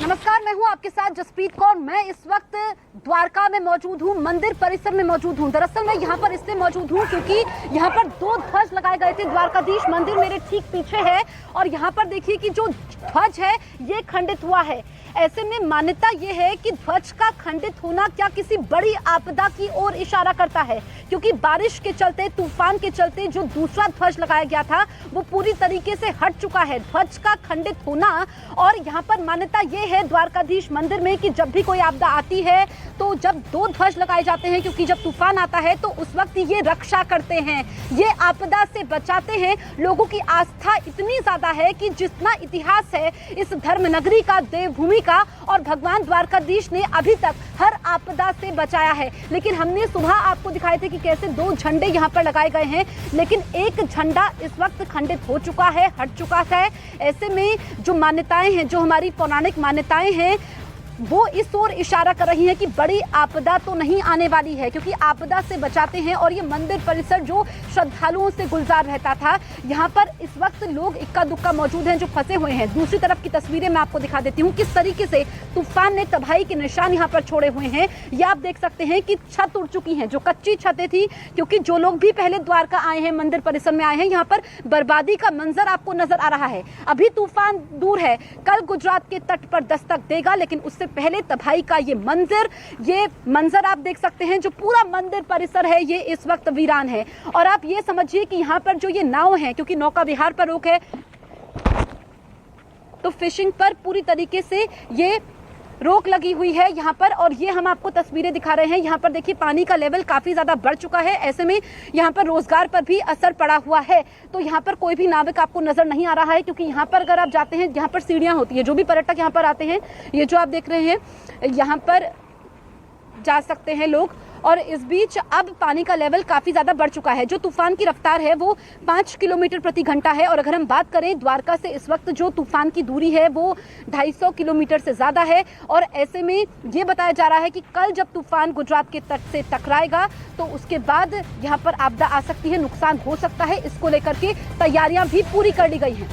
नमस्कार, मैं हूं आपके साथ जसप्रीत कौर। मैं इस वक्त द्वारका में मौजूद हूं, मंदिर परिसर में मौजूद हूं। दरअसल मैं यहां पर इसलिए मौजूद हूं क्योंकि यहां पर 2 ध्वज लगाए गए थे। द्वारकाधीश मंदिर मेरे ठीक पीछे है और यहां पर देखिए कि जो ध्वज है ये खंडित हुआ है। ऐसे में मान्यता ये है कि ध्वज का खंडित होना क्या किसी बड़ी आपदा की ओर इशारा करता है, क्योंकि बारिश के चलते, तूफान के चलते जो दूसरा ध्वज लगाया गया था वो पूरी तरीके से हट चुका है। ध्वज का खंडित होना, और यहाँ पर मान्यता ये है द्वारकाधीश मंदिर में कि जब भी कोई आपदा आती है तो जब 2 ध्वज लगाए जाते हैं, क्योंकि जब तूफान आता है तो उस वक्त ये रक्षा करते हैं, ये आपदा से बचाते हैं। लोगों की आस्था इतनी ज्यादा है कि जितना इतिहास है इस धर्म नगरी का, देवभूमि का, और भगवान द्वारकाधीश ने अभी तक हर आपदा से बचाया है। लेकिन हमने सुबह आपको दिखाए थे कि कैसे 2 झंडे यहाँ पर लगाए गए हैं, लेकिन एक झंडा इस वक्त खंडित हो चुका है, हट चुका है। ऐसे में जो मान्यताएं हैं, जो हमारी पौराणिक मान्यताएं हैं, वो इस ओर इशारा कर रही हैं कि बड़ी आपदा तो नहीं आने वाली है, क्योंकि आपदा से बचाते हैं। और ये मंदिर परिसर जो श्रद्धालुओं से गुलजार रहता था, यहाँ पर इस वक्त लोग इक्का दुक्का मौजूद हैं जो फंसे हुए हैं। दूसरी तरफ की तस्वीरें मैं आपको दिखा देती हूँ किस तरीके से तूफान ने तबाही के निशान यहाँ पर छोड़े हुए हैं। ये आप देख सकते हैं कि छत उड़ चुकी है, जो कच्ची छतें थी, क्योंकि जो लोग भी पहले द्वारका आए हैं, मंदिर परिसर में आए हैं, यहाँ पर बर्बादी का मंजर आपको नजर आ रहा है। अभी तूफान दूर है, कल गुजरात के तट पर दस्तक देगा, लेकिन उससे पहले तबाही का ये मंजर आप देख सकते हैं। जो पूरा मंदिर परिसर है ये इस वक्त वीरान है। और आप ये समझिए कि यहाँ पर जो ये नाव है, क्योंकि नौका विहार पर रोक है, तो फिशिंग पर पूरी तरीके से ये रोक लगी हुई है यहाँ पर। और ये हम आपको तस्वीरें दिखा रहे हैं। यहाँ पर देखिए पानी का लेवल काफी ज्यादा बढ़ चुका है। ऐसे में यहाँ पर रोजगार पर भी असर पड़ा हुआ है। तो यहाँ पर कोई भी नाविक आपको नजर नहीं आ रहा है, क्योंकि यहाँ पर अगर आप जाते हैं, यहाँ पर सीढ़ियां होती है, जो भी पर्यटक यहाँ पर आते हैं, ये जो आप देख रहे हैं, यहाँ पर जा सकते हैं लोग। और इस बीच अब पानी का लेवल काफी ज्यादा बढ़ चुका है। जो तूफान की रफ्तार है वो 5 किलोमीटर प्रति घंटा है। और अगर हम बात करें द्वारका से इस वक्त जो तूफान की दूरी है वो 250 किलोमीटर से ज्यादा है। और ऐसे में ये बताया जा रहा है कि कल जब तूफान गुजरात के तट से टकराएगा तो उसके बाद यहाँ पर आपदा आ सकती है, नुकसान हो सकता है। इसको लेकर के तैयारियां भी पूरी कर ली गई हैं।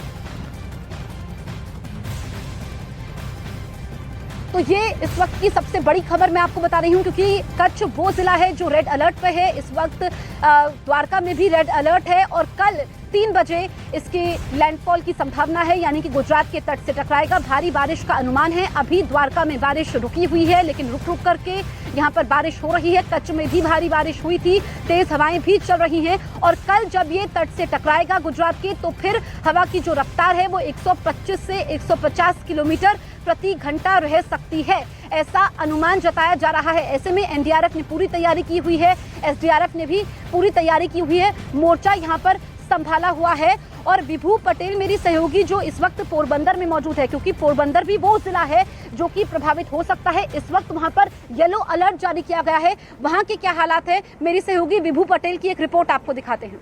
तो ये इस वक्त की सबसे बड़ी खबर मैं आपको बता रही हूँ, क्योंकि कच्छ वो जिला है जो रेड अलर्ट पे है इस वक्त। द्वारका में भी रेड अलर्ट है और कल 3 बजे इसकी लैंडफॉल की संभावना है, यानी कि गुजरात के तट से टकराएगा। भारी बारिश का अनुमान है। अभी द्वारका में बारिश रुकी हुई है, लेकिन रुक रुक करके यहाँ पर बारिश हो रही है। कच्छ में भी भारी बारिश हुई थी, तेज हवाएं भी चल रही हैं। और कल जब ये तट से टकराएगा गुजरात के, तो फिर हवा की जो रफ्तार है वो 125 से 150 किलोमीटर प्रति घंटा रह सकती है, ऐसा अनुमान जताया जा रहा है। ऐसे में एनडीआरएफ ने पूरी तैयारी की हुई है, एसडीआरएफ ने भी पूरी तैयारी की हुई है। मोर्चा यहाँ पर संभाला हुआ है। और विभू पटेल मेरी सहयोगी जो इस वक्त पोरबंदर में मौजूद है, क्योंकि पोरबंदर भी वो जिला है जो कि प्रभावित हो सकता है। इस वक्त वहां पर येलो अलर्ट जारी किया गया है। वहां के क्या हालात है, मेरी सहयोगी विभू पटेल की एक रिपोर्ट आपको दिखाते हैं।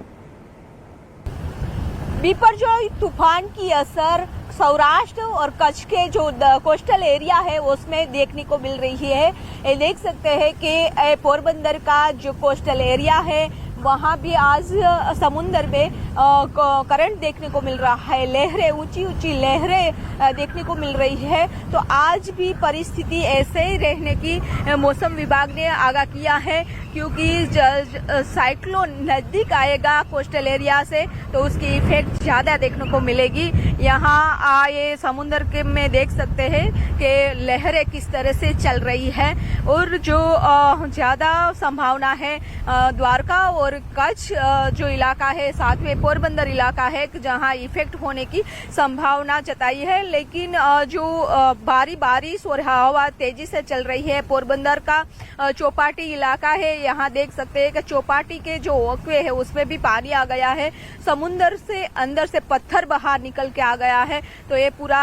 बिपरजॉय तूफान की असर सौराष्ट्र और कच्छ के जो कोस्टल एरिया है उसमें देखने को मिल रही है। ये देख सकते हैं कि पोरबंदर का जो कोस्टल एरिया है वहाँ भी आज समुद्र में करंट देखने को मिल रहा है। लहरें, ऊंची ऊंची लहरें देखने को मिल रही है। तो आज भी परिस्थिति ऐसे ही रहने की मौसम विभाग ने आगाह किया है, क्योंकि साइक्लोन नजदीक आएगा कोस्टल एरिया से तो उसकी इफेक्ट ज्यादा देखने को मिलेगी। यहाँ आए समुद्र के में देख सकते हैं कि लहरें किस तरह से चल रही है। और जो ज्यादा संभावना है द्वारका और कच्छ जो इलाका है, साथ में पोरबंदर इलाका है, जहां इफेक्ट होने की संभावना जताई है। लेकिन जो भारी बारिश और हवा तेजी से चल रही है, पोरबंदर का चौपाटी इलाका है, यहाँ देख सकते हैं कि चौपाटी के जो वॉकवे है उसमें भी पानी आ गया है। समुद्र से अंदर से पत्थर बाहर निकल के आ गया है। तो ये पूरा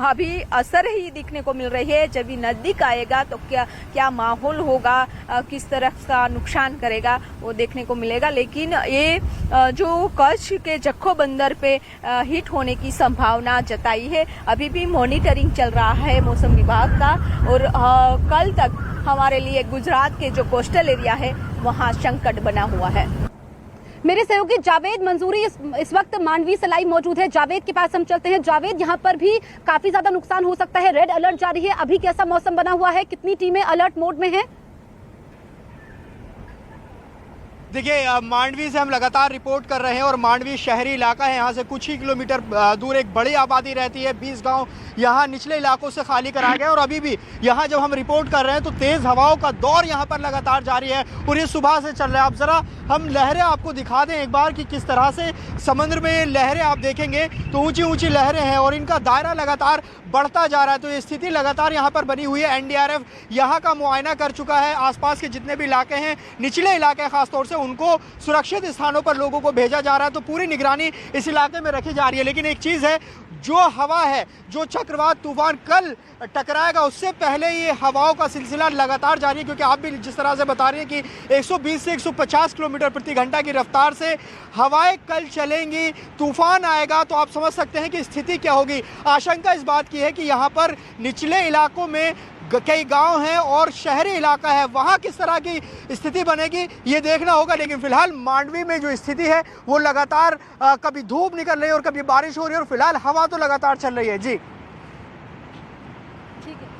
अभी असर ही दिखने को मिल रही है। जब ये नजदीक आएगा तो क्या माहौल होगा, किस तरह का नुकसान करेगा वो देखने को मिलेगा। लेकिन ये जो कच्छ के जखो बंदर पे हिट होने की संभावना जताई है। अभी भी मॉनिटरिंग चल रहा है मौसम विभाग का। और कल तक हमारे लिए गुजरात के जो कोस्टल एरिया है वहाँ संकट बना हुआ है। मेरे सहयोगी जावेद मंजूरी इस वक्त मांडवी से लाइव मौजूद है। जावेद के पास हम चलते हैं। जावेद, यहाँ पर भी काफी ज्यादा नुकसान हो सकता है, रेड अलर्ट जारी है। अभी कैसा मौसम बना हुआ है, कितनी टीमें अलर्ट मोड में हैं? देखिए, मांडवी से हम लगातार रिपोर्ट कर रहे हैं और मांडवी शहरी इलाका है। यहाँ से कुछ ही किलोमीटर दूर एक बड़ी आबादी रहती है। 20 गांव यहाँ निचले इलाकों से खाली कराया गया और अभी भी यहाँ जब हम रिपोर्ट कर रहे हैं तो तेज़ हवाओं का दौर यहाँ पर लगातार जारी है और ये सुबह से चल रहा है। आप ज़रा हम लहरें आपको दिखा दें एक बार कि किस तरह से समुद्र में लहरें आप देखेंगे तो ऊँची ऊँची लहरें हैं और इनका दायरा लगातार बढ़ता जा रहा है। तो ये स्थिति लगातार यहाँ पर बनी हुई है। एनडीआरएफ यहाँ का मुआयना कर चुका है। आसपास के जितने भी इलाके हैं, निचले इलाके खासतौर से, उनको सुरक्षित स्थानों पर लोगों को भेजा जा रहा है। तो पूरी निगरानी इस इलाके में रखी जा रही है। लेकिन एक चीज़ है, जो हवा है, जो चक्रवात तूफान कल टकराएगा उससे पहले ये हवाओं का सिलसिला लगातार जारी है, क्योंकि आप भी जिस तरह से बता रहे हैं कि 120 से 150 किलोमीटर प्रति घंटा की रफ्तार से हवाएं कल चलेंगी, तूफान आएगा। तो आप समझ सकते हैं कि स्थिति क्या होगी। आशंका इस बात की है कि यहाँ पर निचले इलाकों में कई गांव हैं और शहरी इलाका है, वहाँ किस तरह की स्थिति बनेगी ये देखना होगा। लेकिन फिलहाल मांडवी में जो स्थिति है वो लगातार कभी धूप निकल रही है और कभी बारिश हो रही है और फिलहाल हवा तो लगातार चल रही है। जी ठीक है।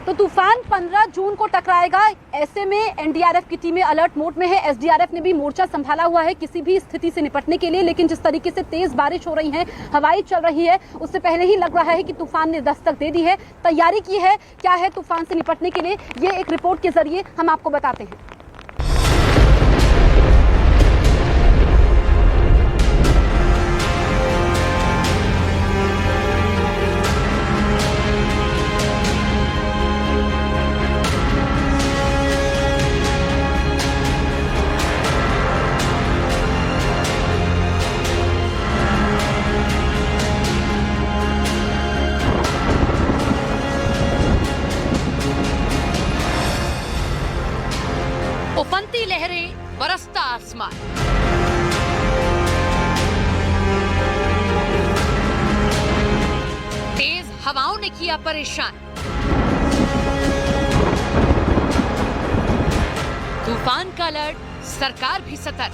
तो तूफान 15 जून को टकराएगा, ऐसे में एनडीआरएफ की टीमें अलर्ट मोड में है। एसडीआरएफ ने भी मोर्चा संभाला हुआ है किसी भी स्थिति से निपटने के लिए। लेकिन जिस तरीके से तेज बारिश हो रही है, हवाएं चल रही है, उससे पहले ही लग रहा है कि तूफान ने दस्तक दे दी है, तैयारी की है। क्या है तूफान से निपटने के लिए, ये एक रिपोर्ट के जरिए हम आपको बताते हैं। उफनती लहरें, बरसता आसमान, तेज हवाओं ने किया परेशान। तूफान का अलर्ट, सरकार भी सतर्क।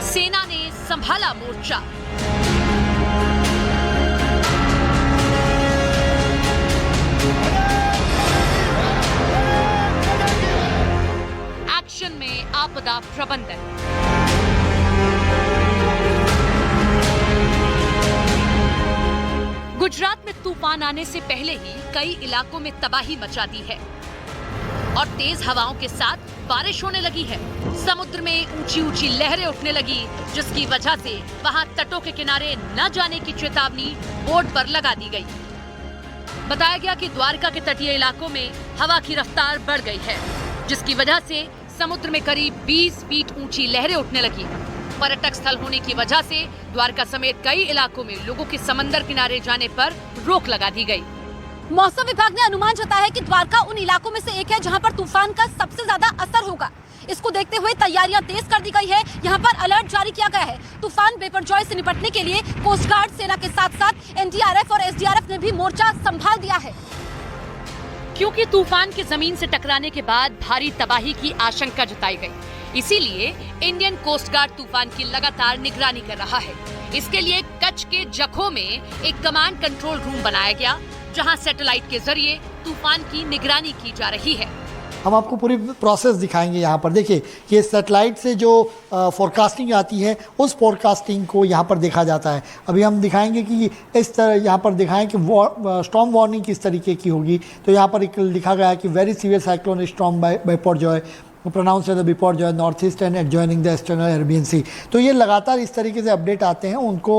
सेना ने संभाला मोर्चा। एक्शन में आपदा प्रबंधन। गुजरात में तूफान आने से पहले ही कई इलाकों में तबाही मचा दी है और तेज हवाओं के साथ बारिश होने लगी है। समुद्र में ऊंची ऊंची लहरें उठने लगी, जिसकी वजह से वहां तटों के किनारे न जाने की चेतावनी बोर्ड पर लगा दी गई। बताया गया कि द्वारका के तटीय इलाकों में हवा की रफ्तार बढ़ गई है, जिसकी वजह से समुद्र में करीब 20 फीट ऊंची लहरें उठने लगी। पर्यटक स्थल होने की वजह से द्वारका समेत कई इलाकों में लोगों के समंदर किनारे जाने पर रोक लगा दी गई। मौसम विभाग ने अनुमान जताया है कि द्वारका उन इलाकों में से एक है जहां पर तूफान का सबसे ज्यादा असर होगा। इसको देखते हुए तैयारियां तेज कर दी गई है। यहाँ पर अलर्ट जारी किया गया है। तूफान बेपरजॉय से निपटने के लिए कोस्ट गार्ड, सेना के साथ साथ एनडीआरएफ और एसडीआरएफ ने भी मोर्चा संभाल दिया है। क्योंकि तूफान के जमीन से टकराने के बाद भारी तबाही की आशंका जताई गई, इसीलिए इंडियन कोस्ट गार्ड तूफान की लगातार निगरानी कर रहा है। इसके लिए कच्छ के जखौ में एक कमांड कंट्रोल रूम बनाया गया, जहां सैटेलाइट के जरिए तूफान की निगरानी की जा रही है। हम आपको पूरी प्रोसेस दिखाएंगे। यहाँ पर देखिए, ये सैटेलाइट से जो फोरकास्टिंग आती है, उस फोरकास्टिंग को यहाँ पर देखा जाता है। अभी हम दिखाएंगे कि इस तरह यहाँ पर दिखाएं कि स्टॉर्म वार्निंग किस तरीके की होगी। तो यहाँ पर एक लिखा गया है कि very severe cyclone storm Biparjoy pronounce the Biparjoy north east and adjoining the eastern Arabian Sea. तो ये लगातार इस तरीके से अपडेट आते हैं। उनको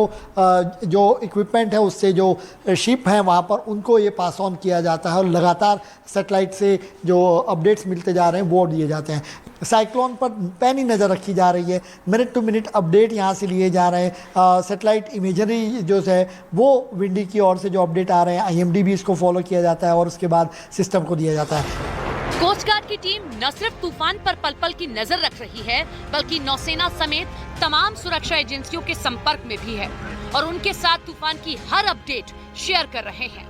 जो इक्विपमेंट है, उससे जो शिप हैं वहाँ पर, उनको ये पास ऑन किया जाता है और लगातार सेटेलाइट से जो अपडेट्स मिलते जा रहे हैं वो दिए जाते हैं। साइक्लोन पर पैनी नज़र रखी जा रही है, मिनट टू मिनट अपडेट यहाँ से लिए जा रहे हैं। सेटेलाइट इमेजरी जो है वो विंडी की ओर से जो अपडेट आ रहे हैं, IMD भी इसको फॉलो किया जाता है और उसके बाद सिस्टम को दिया जाता है। कोस्ट गार्ड की टीम न सिर्फ तूफान पर पल पल की नजर रख रही है, बल्कि नौसेना समेत तमाम सुरक्षा एजेंसियों के संपर्क में भी है और उनके साथ तूफान की हर अपडेट शेयर कर रहे हैं।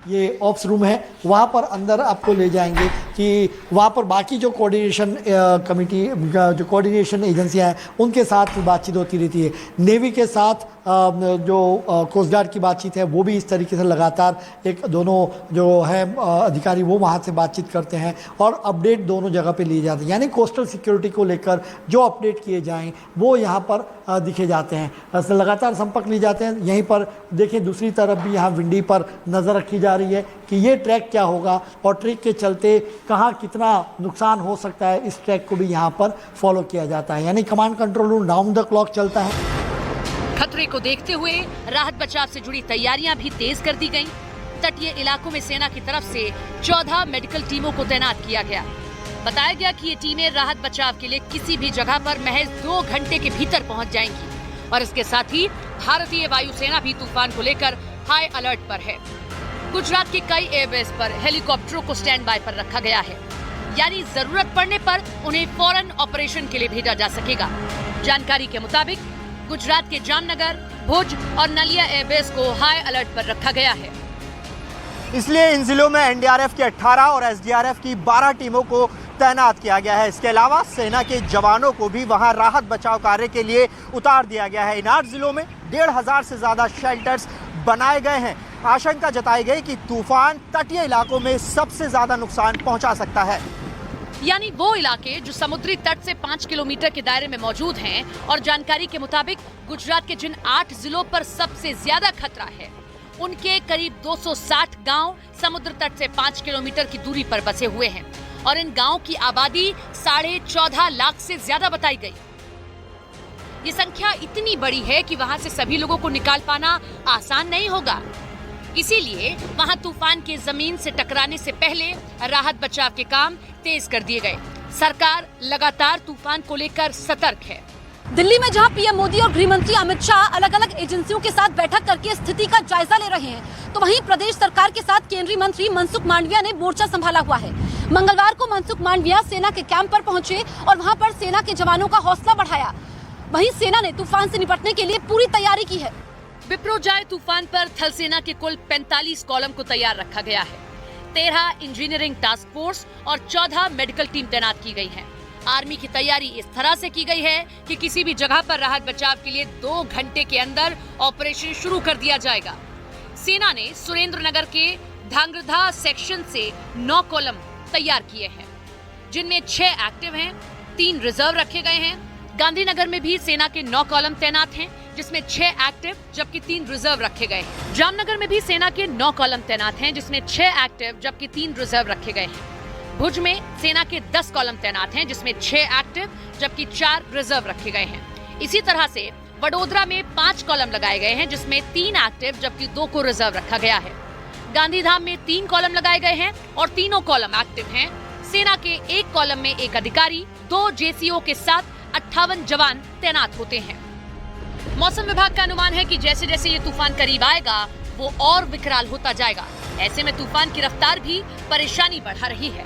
ये ऑप्स रूम है, वहाँ पर अंदर आपको ले जाएंगे। कि वहाँ पर बाकी जो कोऑर्डिनेशन कमेटी जो कोऑर्डिनेशन एजेंसियाँ हैं उनके साथ बातचीत होती रहती है। नेवी के साथ जो कोस्ट गार्ड की बातचीत है वो भी इस तरीके से लगातार एक दोनों जो है अधिकारी वो वहाँ से बातचीत करते हैं और अपडेट दोनों जगह पे लिए जाते हैं। यानी कोस्टल सिक्योरिटी को लेकर जो अपडेट किए जाएं वो यहाँ पर दिखे जाते हैं, लगातार संपर्क लिए जाते हैं। यहीं पर देखिए दूसरी तरफ भी यहाँ विंडी पर नज़र रखी जा रही है कि ये ट्रैक क्या होगा और ट्रैक के चलते कहाँ कितना नुकसान हो सकता है, इस ट्रैक को भी यहाँ पर फॉलो किया जाता है। यानी command control room round the clock चलता है। खतरे को देखते हुए राहत बचाव से जुड़ी तैयारियां भी तेज कर दी गईं। तटीय इलाकों में सेना की तरफ से 14 मेडिकल टीमों को तैनात किया गया। बताया गया कि ये टीमें राहत बचाव के लिए किसी भी जगह पर महज 2 घंटे के भीतर पहुंच जाएंगी और इसके साथ ही भारतीय वायुसेना भी तूफान को लेकर हाई अलर्ट पर है। गुजरात के कई एयरबेस पर हेलीकॉप्टरों को स्टैंड बाय पर रखा गया है, यानी जरूरत पड़ने पर उन्हें फौरन ऑपरेशन के लिए भेजा जा सकेगा। जानकारी के मुताबिक गुजरात के जामनगर, भुज और नलिया एयरबेस को हाई अलर्ट पर रखा गया है। इसलिए इन जिलों में एनडीआरएफ की 18 और एसडीआरएफ की 12 टीमों को तैनात किया गया है। इसके अलावा सेना के जवानों को भी वहां राहत बचाव कार्य के लिए उतार दिया गया है। इन 8 जिलों में 1500 से ज्यादा शेल्टर्स बनाए गए हैं। आशंका जताई गई कि तूफान तटीय इलाकों में सबसे ज्यादा नुकसान पहुंचा सकता है, यानी वो इलाके जो समुद्री तट से 5 किलोमीटर के दायरे में मौजूद हैं। और जानकारी के मुताबिक गुजरात के जिन 8 जिलों पर सबसे ज्यादा खतरा है उनके करीब 260 गांव समुद्र तट से 5 किलोमीटर की दूरी पर बसे हुए हैं और इन गांवों की आबादी 14.5 लाख से ज्यादा बताई गई। ये संख्या इतनी बड़ी है कि वहां से सभी लोगों को निकाल पाना आसान नहीं होगा। इसीलिए वहां तूफान के जमीन से टकराने से पहले राहत बचाव के काम तेज कर दिए गए। सरकार लगातार तूफान को लेकर सतर्क है। दिल्ली में जहां पीएम मोदी और गृह मंत्री अमित शाह अलग अलग एजेंसियों के साथ बैठक करके स्थिति का जायजा ले रहे हैं, तो वहीं प्रदेश सरकार के साथ केंद्रीय मंत्री मनसुख मांडविया ने मोर्चा संभाला हुआ है। मंगलवार को मनसुख मांडविया सेना के कैंप पर पहुंचे और वहां पर सेना के जवानों का हौसला बढ़ाया। वहीं सेना ने तूफान से निपटने के लिए पूरी तैयारी की है। बिपरोजाय तूफान पर थल सेना के कुल 45 कॉलम को तैयार रखा गया है। 13 इंजीनियरिंग टास्क फोर्स और 14 मेडिकल टीम तैनात की गई है। आर्मी की तैयारी इस तरह से की गई है कि किसी भी जगह पर राहत बचाव के लिए 2 घंटे के अंदर ऑपरेशन शुरू कर दिया जाएगा। सेना ने सुरेंद्रनगर के धांगध्रा सेक्शन से 9 कॉलम तैयार किए हैं, जिनमें 6 एक्टिव हैं, 3 रिजर्व रखे गए हैं। गांधीनगर में भी सेना के 9 कॉलम तैनात हैं, जिसमें 6 एक्टिव जबकि 3 रिजर्व रखे गए हैं। जामनगर में भी सेना के 9 कॉलम तैनात हैं, जिसमें 6 एक्टिव जबकि 3 रिजर्व रखे गए हैं। भुज में सेना के 10 कॉलम तैनात हैं, जिसमें 6 एक्टिव जबकि 4 रिजर्व रखे गए हैं। इसी तरह से वडोदरा में 5 कॉलम लगाए गए हैं, जिसमें 3 एक्टिव जबकि 2 को रिजर्व रखा गया है। गांधीधाम में 3 कॉलम लगाए गए हैं और तीनों कॉलम एक्टिव हैं। सेना के 1 कॉलम में 1 अधिकारी, 2 जेसीओ के साथ 58 जवान तैनात होते हैं। मौसम विभाग का अनुमान है कि जैसे जैसे ये तूफान करीब आएगा वो और विकराल होता जाएगा। ऐसे में तूफान की रफ्तार भी परेशानी बढ़ा रही है।